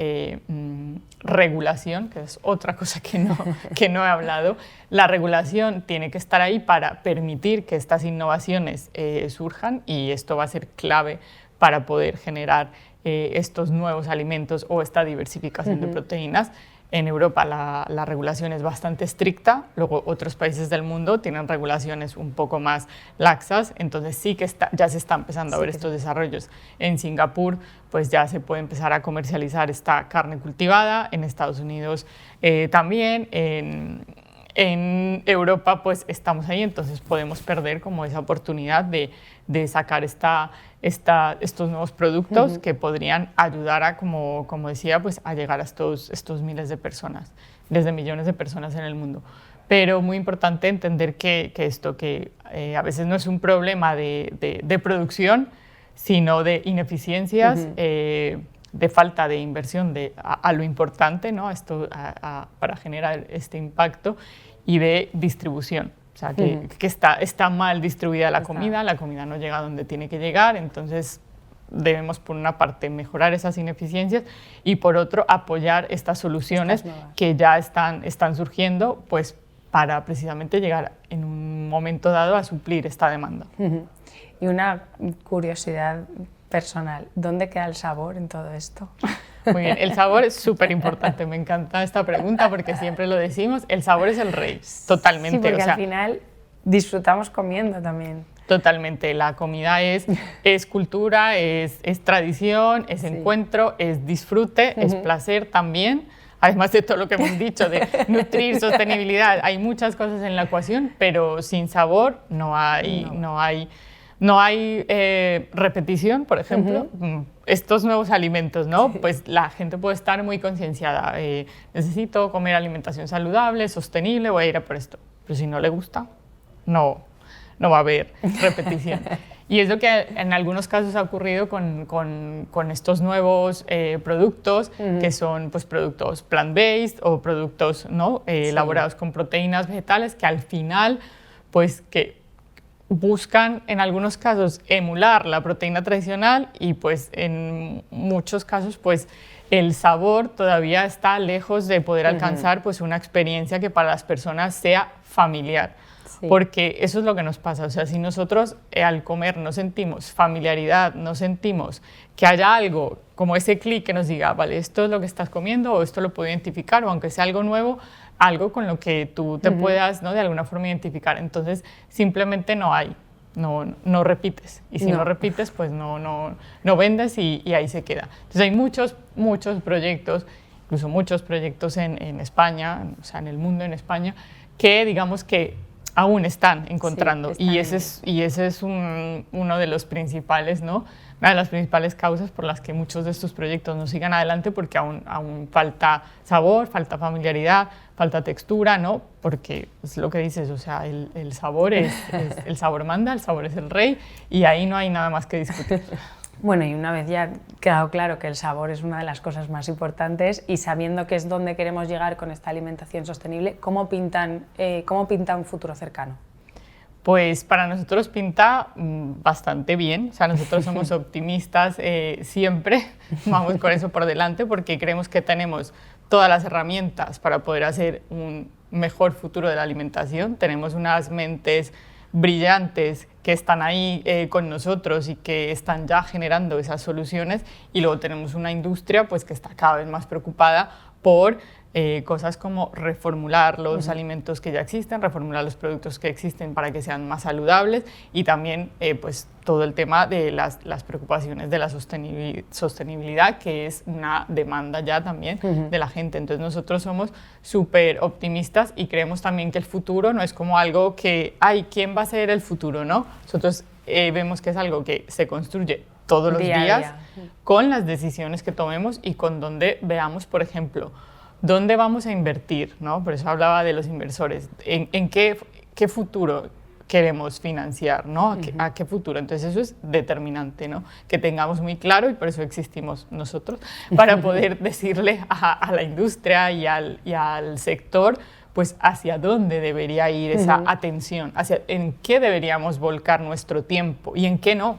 regulación, que es otra cosa que no he hablado. La regulación tiene que estar ahí para permitir que estas innovaciones surjan y esto va a ser clave para poder generar estos nuevos alimentos o esta diversificación de proteínas. En Europa la regulación es bastante estricta, luego otros países del mundo tienen regulaciones un poco más laxas, entonces sí que ya se está empezando a ver estos desarrollos. En Singapur pues ya se puede empezar a comercializar esta carne cultivada, en Estados Unidos también, en Europa pues estamos ahí, entonces podemos perder como esa oportunidad de sacar estos nuevos productos que podrían ayudar a, como decía, pues a llegar a estos miles de personas, miles de millones de personas en el mundo. Pero muy importante entender que a veces no es un problema de producción, sino de ineficiencias, de falta de inversión a lo importante, ¿no? Para generar este impacto, y de distribución. O sea, que está mal distribuida la comida no llega a donde tiene que llegar, entonces debemos por una parte mejorar esas ineficiencias y por otro apoyar estas soluciones que ya están surgiendo, pues para precisamente llegar en un momento dado a suplir esta demanda. Y una curiosidad personal, ¿dónde queda el sabor en todo esto? Muy bien, el sabor es súper importante, me encanta esta pregunta porque siempre lo decimos, el sabor es el rey, totalmente. Sí, porque al final disfrutamos comiendo también. Totalmente, la comida es cultura, es tradición, es encuentro, es disfrute, es placer también. Además de todo lo que hemos dicho de nutrir, sostenibilidad, hay muchas cosas en la ecuación, pero sin sabor no hay repetición, por ejemplo. Estos nuevos alimentos, ¿no? Pues la gente puede estar muy concienciada. Necesito comer alimentación saludable, sostenible, voy a ir a por esto. Pero si no le gusta, no va a haber repetición. Y es lo que en algunos casos ha ocurrido con estos nuevos productos, que son pues, productos plant-based o productos, ¿no? Elaborados con proteínas vegetales, que al final, pues que buscan en algunos casos emular la proteína tradicional y pues en muchos casos pues el sabor todavía está lejos de poder alcanzar pues una experiencia que para las personas sea familiar. Porque eso es lo que nos pasa, o sea, si nosotros al comer no sentimos familiaridad, no sentimos que haya algo como ese clic que nos diga, vale, esto es lo que estás comiendo o esto lo puedo identificar, o aunque sea algo nuevo, algo con lo que tú te puedas, ¿no? De alguna forma identificar, entonces simplemente no repites, y si no repites, pues no vendes y ahí se queda. Entonces hay muchos proyectos, incluso muchos proyectos en España, o sea, en el mundo, en España, que digamos que aún están encontrando, y ese es uno de los principales, ¿no? Una de las principales causas por las que muchos de estos proyectos no sigan adelante, porque aún falta sabor, falta familiaridad, falta textura, ¿no? Porque es lo que dices, o sea, el sabor el sabor manda, el sabor es el rey, y ahí no hay nada más que discutir. Bueno, y una vez ya quedado claro que el sabor es una de las cosas más importantes y sabiendo que es donde queremos llegar con esta alimentación sostenible, ¿cómo pinta un futuro cercano? Pues para nosotros pinta bastante bien, o sea, nosotros somos optimistas siempre, vamos con eso por delante porque creemos que tenemos todas las herramientas para poder hacer un mejor futuro de la alimentación, tenemos unas mentes brillantes que están ahí con nosotros y que están ya generando esas soluciones, y luego tenemos una industria pues, que está cada vez más preocupada por cosas como reformular los alimentos que ya existen, reformular los productos que existen para que sean más saludables, y también pues, todo el tema de las preocupaciones de la sostenibilidad, que es una demanda ya también de la gente. Entonces nosotros somos súper optimistas y creemos también que el futuro no es como algo que, ay, ¿quién va a ser el futuro? ¿No? Nosotros vemos que es algo que se construye todos los días con las decisiones que tomemos y con donde veamos, por ejemplo, ¿dónde vamos a invertir? ¿No? Por eso hablaba de los inversores. ¿En qué futuro queremos financiar? ¿No? ¿A qué futuro? Entonces eso es determinante, ¿no? Que tengamos muy claro, y por eso existimos nosotros, para poder decirle a la industria y al sector pues hacia dónde debería ir esa atención, en qué deberíamos volcar nuestro tiempo y en qué no.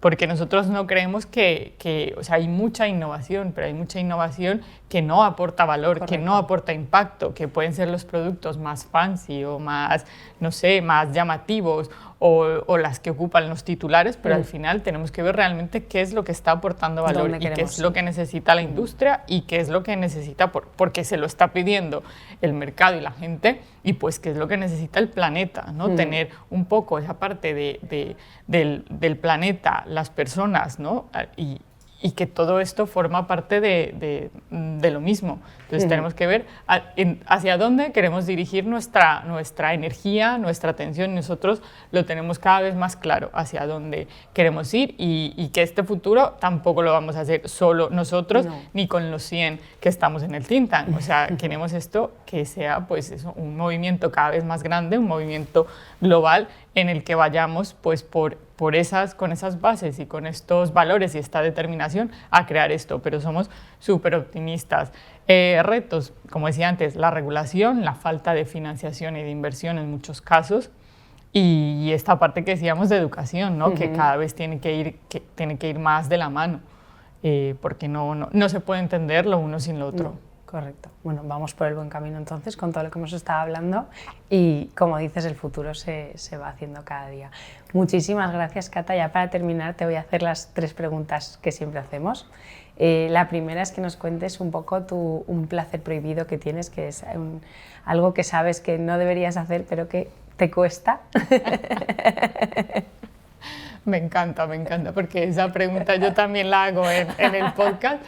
Porque nosotros no creemos o sea, hay mucha innovación, pero hay mucha innovación que no aporta valor, correcto, que no aporta impacto, que pueden ser los productos más fancy o más, no sé, más llamativos o las que ocupan los titulares, pero al final tenemos que ver realmente qué es lo que está aportando valor y qué es lo que necesita la industria y qué es lo que necesita porque se lo está pidiendo el mercado y la gente, y pues qué es lo que necesita el planeta, ¿no? Tener un poco esa parte del planeta, las personas, ¿no? Y que todo esto forma parte de lo mismo. Entonces tenemos que ver hacia dónde queremos dirigir nuestra energía, nuestra atención, y nosotros lo tenemos cada vez más claro hacia dónde queremos ir, y que este futuro tampoco lo vamos a hacer solo nosotros, ni con los 100 que estamos en el think tank. O sea, queremos esto que sea pues eso, un movimiento cada vez más grande, un movimiento global en el que vayamos pues con esas bases y con estos valores y esta determinación a crear esto, pero somos súper optimistas. Retos, como decía antes, la regulación, la falta de financiación y de inversión en muchos casos, y esta parte que decíamos de educación, ¿no? Que cada vez tiene que ir más de la mano, porque no se puede entender lo uno sin lo otro. No. Correcto. Bueno, vamos por el buen camino entonces con todo lo que hemos estado hablando, y como dices, el futuro se va haciendo cada día. Muchísimas gracias, Cata. Ya para terminar te voy a hacer las 3 preguntas que siempre hacemos. La primera es que nos cuentes un poco un placer prohibido que tienes, que es algo que sabes que no deberías hacer pero que te cuesta. Me encanta, porque esa pregunta yo también la hago en el podcast.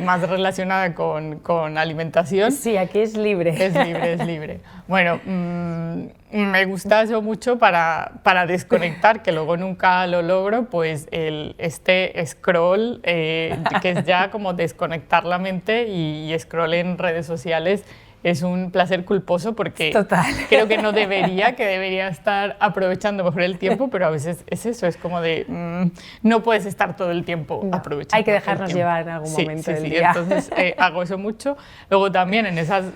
Más relacionada con alimentación. Sí, aquí es libre. Es libre. Bueno, me gusta eso mucho para desconectar, que luego nunca lo logro, pues este scroll, que es ya como desconectar la mente, y scroll en redes sociales es un placer culposo, porque creo que debería estar aprovechando mejor el tiempo, pero a veces es eso, es como de no puedes estar todo el tiempo aprovechando. Hay que dejarnos llevar en algún momento del día. Entonces hago eso mucho. Luego también en esas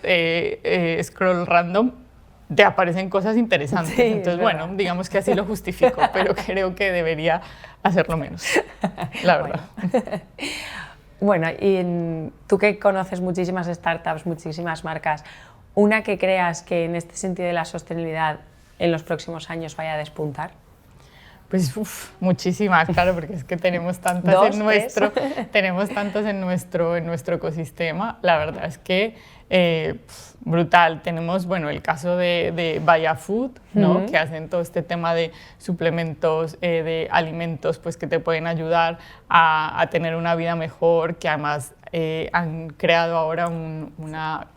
scroll random te aparecen cosas interesantes. Sí, entonces, bueno, digamos que así lo justifico, pero creo que debería hacerlo menos, la verdad. Bueno, y tú que conoces muchísimas startups, muchísimas marcas, una que creas que en este sentido de la sostenibilidad en los próximos años vaya a despuntar. Pues muchísimas, claro, porque es que tenemos tantas tenemos tantas en nuestro ecosistema. La verdad es que brutal. Tenemos, bueno, el caso de Vaya Food, ¿no? Que hacen todo este tema de suplementos, de alimentos, pues que te pueden ayudar a tener una vida mejor, que además han creado ahora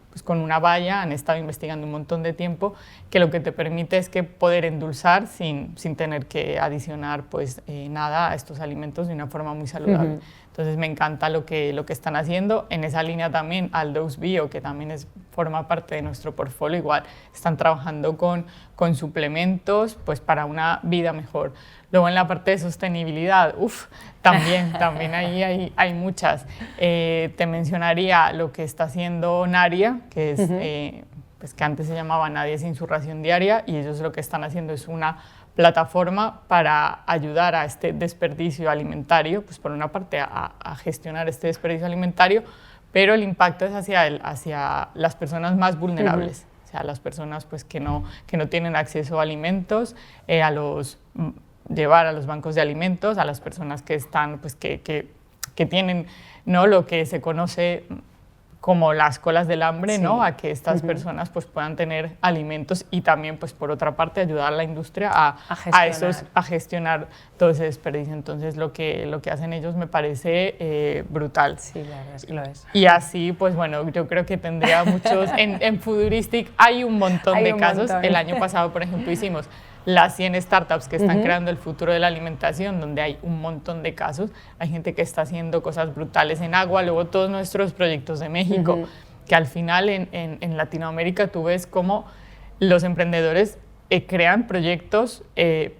pues con una valla, han estado investigando un montón de tiempo, que lo que te permite es que poder endulzar sin tener que adicionar pues nada a estos alimentos de una forma muy saludable. Entonces me encanta lo que están haciendo. En esa línea también Aldous Bio, que también forma parte de nuestro portfolio, igual están trabajando con suplementos pues para una vida mejor. Luego en la parte de sostenibilidad, también ahí hay muchas. Te mencionaría lo que está haciendo Naria, que es pues que antes se llamaba Nadie sin su ración diaria, y ellos lo que están haciendo es una plataforma para ayudar a este desperdicio alimentario, pues por una parte a gestionar este desperdicio alimentario, pero el impacto es hacia las personas más vulnerables, o sea, las personas pues que no tienen acceso a alimentos, llevar a los bancos de alimentos a las personas que están pues que tienen, ¿no?, lo que se conoce como las colas del hambre, ¿no?, a que estas personas pues puedan tener alimentos, y también pues por otra parte ayudar a la industria a gestionar todo ese desperdicio. Entonces lo que hacen ellos me parece brutal. Sí, la verdad es que lo es. Y así pues bueno, yo creo que tendría muchos, en Fooduristic hay un montón de casos. El año pasado, por ejemplo, hicimos las 100 startups que están creando el futuro de la alimentación, donde hay un montón de casos. Hay gente que está haciendo cosas brutales en agua, luego todos nuestros proyectos de México, que al final en Latinoamérica tú ves cómo los emprendedores crean proyectos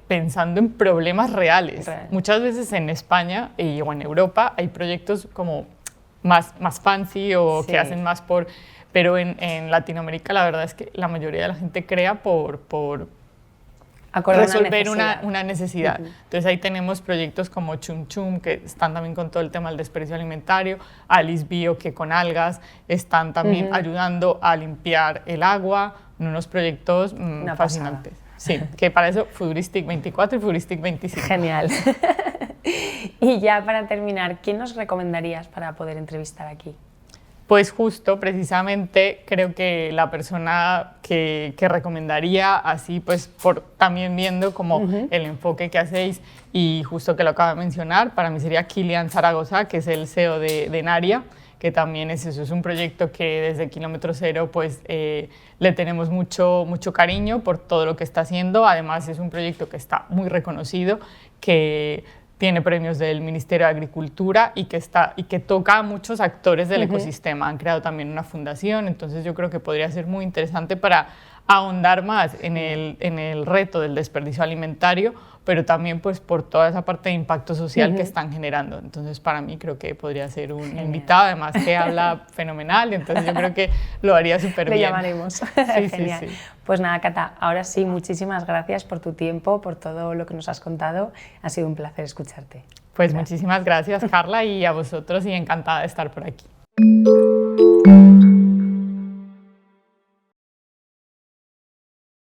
pensando en problemas reales. Muchas veces en España o en Europa hay proyectos como más fancy o que hacen más por... Pero en Latinoamérica la verdad es que la mayoría de la gente crea por resolver una necesidad. Entonces ahí tenemos proyectos como Chum Chum, que están también con todo el tema del desperdicio alimentario, Alice Bio, que con algas están también ayudando a limpiar el agua, unos proyectos fascinantes. Sí, que para eso Futuristic 24 y Futuristic 25. Genial. Y ya para terminar, ¿quién nos recomendarías para poder entrevistar aquí? Pues justo, precisamente, creo que la persona que recomendaría, así pues también viendo como el enfoque que hacéis y justo que lo acabo de mencionar, para mí sería Kilian Zaragoza, que es el CEO de Naria, que también es eso, es un proyecto que desde Kilómetro Cero pues le tenemos mucho cariño por todo lo que está haciendo. Además es un proyecto que está muy reconocido, que tiene premios del Ministerio de Agricultura y que toca a muchos actores del ecosistema. Han creado también una fundación, entonces yo creo que podría ser muy interesante para ahondar más en el reto del desperdicio alimentario, pero también pues por toda esa parte de impacto social que están generando. Entonces para mí creo que podría ser un invitado, además que habla fenomenal, entonces yo creo que lo haría súper bien. Le llamaremos. Sí, Genial. sí, sí. Pues nada, Cata, ahora sí, muchísimas gracias por tu tiempo, por todo lo que nos has contado. Ha sido un placer escucharte. Pues muchísimas gracias, Carla, y a vosotros, y encantada de estar por aquí.